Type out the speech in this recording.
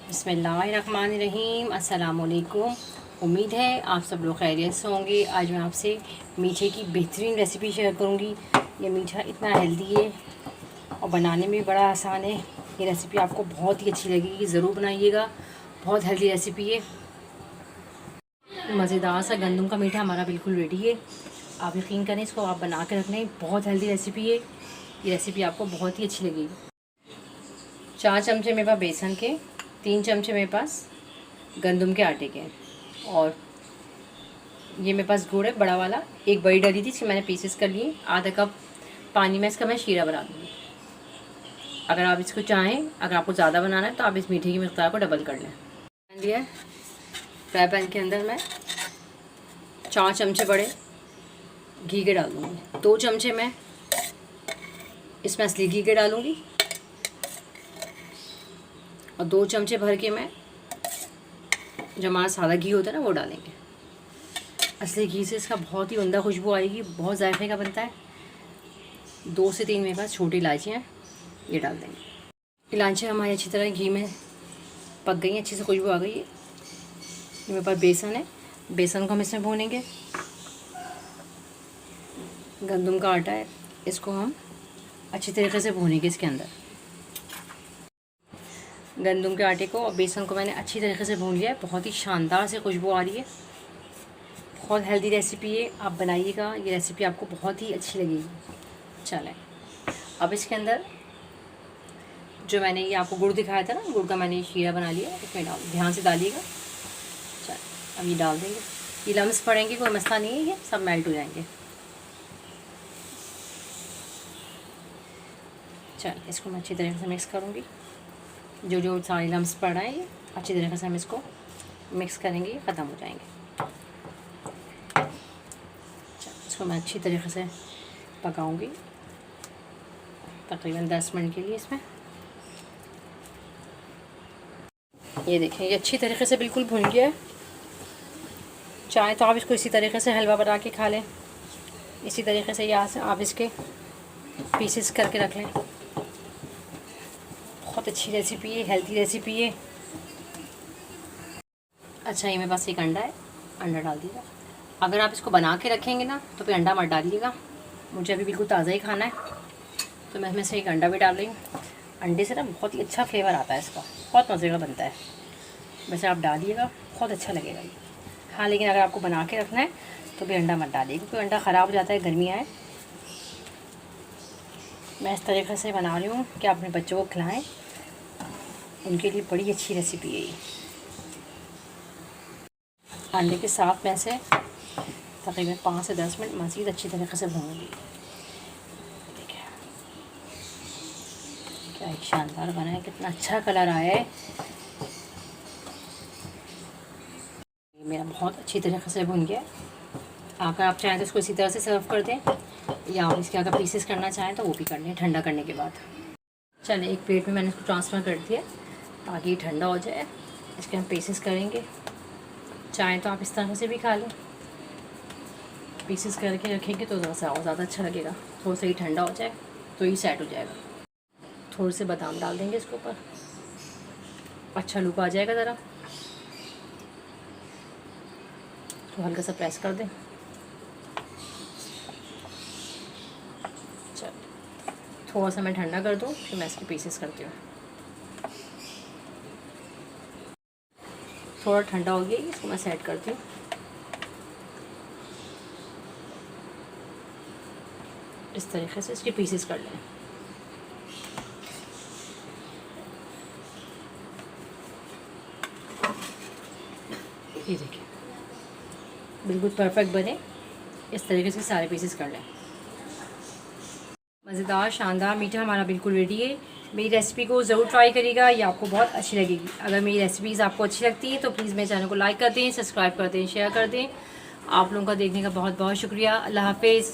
बिस्मिल्लाहिर्रहमानिर्रहीम। अस्सलाम वालेकुम। उम्मीद है आप सब लोग खैरियत से होंगे। आज मैं आपसे मीठे की बेहतरीन रेसिपी शेयर करूंगी। ये मीठा इतना हेल्दी है और बनाने में भी बड़ा आसान है। ये रेसिपी आपको बहुत ही अच्छी लगेगी, ज़रूर बनाइएगा। बहुत हेल्दी रेसिपी है। मज़ेदार सा गंदम का मीठा हमारा बिल्कुल रेडी है। आप यकीन करें, इसको आप बना के रख लें। बहुत हेल्दी रेसिपी है। ये रेसिपी आपको बहुत ही अच्छी लगेगी। 4 चमचे मेरे पास बेसन के, 3 चमचे मेरे पास गंदम के आटे के, और ये मेरे पास गुड़ है बड़ा वाला। एक बड़ी डली थी, इसकी मैंने पीसेस कर लिए। आधा कप पानी में इसका मैं शीरा बना दूँगी। अगर आप इसको चाहें, अगर आपको ज़्यादा बनाना है तो आप इस मीठे की मिक़दार को डबल कर लें। लिया फ्राई पैन के अंदर मैं 4 चमचे बड़े घी के डाल दूँगी। 2 चमचे मैं इसमें असली घी के डालूँगी और 2 चमचे भर के मैं जो हमारा सादा घी होता है ना, वो डालेंगे। असली घी से इसका बहुत ही उम्दा खुशबू आएगी, बहुत जायके का बनता है। 2 से 3 मेरे पास छोटी इलायचियाँ, ये डाल देंगे। इलायचियाँ हमारी अच्छी तरह घी में पक गई हैं, अच्छी से खुशबू आ गई है। ये मेरे पास बेसन है, बेसन को हम इसमें भूनेंगे। गंदम का आटा है, इसको हम अच्छी तरीके से भूनेंगे। इसके अंदर गंदम के आटे को और बेसन को मैंने अच्छी तरीके से भून लिया है। बहुत ही शानदार से खुशबू आ रही है। बहुत हेल्दी रेसिपी है, आप बनाइएगा। ये रेसिपी आपको बहुत ही अच्छी लगेगी। चलें, अब इसके अंदर जो मैंने ये आपको गुड़ दिखाया था ना, गुड़ का मैंने शीरा बना लिया, इसमें डाल, ध्यान से डालिएगा। चल, अब ये डाल देंगे। ये लम्स पड़ेंगे, कोई मसला नहीं है, ये सब मेल्ट हो जाएंगे। चल, इसको मैं अच्छी तरीके से मिक्स करूँगी। जो सारे लम्स पड़ रहे हैं, ये अच्छी तरीके से हम इसको मिक्स करेंगे, ये ख़त्म हो जाएंगे। इसको मैं अच्छी तरीके से पकाऊंगी तकरीबन 10 मिनट के लिए। इसमें ये देखें, ये अच्छी तरीके से बिल्कुल भुन गया है। चाहे तो आप इसको इसी तरीके से हलवा बना के खा लें। इसी तरीके से यहाँ से आप इसके पीसेस करके रख लें। बहुत अच्छी रेसिपी है, हेल्दी रेसिपी है। अच्छा, ये मेरे पास एक अंडा है, अंडा डाल दीजिएगा। अगर आप इसको बना के रखेंगे ना तो फिर अंडा मत डालिएगा। मुझे अभी बिल्कुल ताज़ा ही खाना है, तो मैं इसमें से एक अंडा भी डाल रही हूँ। अंडे से ना बहुत ही अच्छा फ्लेवर आता है इसका, बहुत मज़े का बनता है। वैसे आप डालिएगा, बहुत अच्छा लगेगा ये। हाँ, लेकिन अगर आपको बना के रखना है तो भी अंडा मत डालिए, क्योंकि अंडा ख़राब हो जाता है, गर्मियाँ हैं। मैं इस तरीके से बना रही हूँ कि आप अपने बच्चों को खिलाएँ, उनके लिए बड़ी अच्छी रेसिपी है ये। अंडे के साथ मैं से तकरीबन 5 से 10 मिनट मज़ीद अच्छी तरीके से भूनूंगी। देखिए क्या एक शानदार बना है, कितना अच्छा कलर आया है। मेरा बहुत अच्छी तरीके से भुन गया। अगर आप चाहें तो इसको इसी तरह से सर्व कर दें, या आप इसके अगर पीसेस करना चाहें तो वो भी कर लें ठंडा करने के बाद। चलिए, एक प्लेट में मैंने इसको ट्रांसफ़र कर दिया ताकि ठंडा हो जाए। इसके हम पीसेस करेंगे। चाहें तो आप इस तरह से भी खा लें, पीसेस करके रखेंगे तो ज़्यादा अच्छा लगेगा। थोड़ा सा ही ठंडा हो जाए तो ही सेट हो जाएगा। थोड़े से बादाम डाल देंगे इसके ऊपर, अच्छा लुक आ जाएगा। ज़रा तो हल्का सा प्रेस कर दें। चल, थोड़ा सा मैं ठंडा कर दूँ, फिर मैं इसके पीसेस करती हूँ। थोड़ा ठंडा हो गया, इसको मैं सेट करती हूँ। इस तरीके से इसके पीसेस कर लें। ये देखिए, बिल्कुल परफेक्ट बने। इस तरीके से सारे पीसेस कर लें। मज़ेदार शानदार मीठा हमारा बिल्कुल रेडी है। मेरी रेसिपी को ज़रूर ट्राई करिएगा, ये आपको बहुत अच्छी लगेगी। अगर मेरी रेसिपीज़ आपको अच्छी लगती है तो प्लीज़ मेरे चैनल को लाइक कर दें, सब्सक्राइब कर दें, शेयर कर दें। आप लोगों का देखने का बहुत बहुत शुक्रिया। अल्लाह हाफिज़।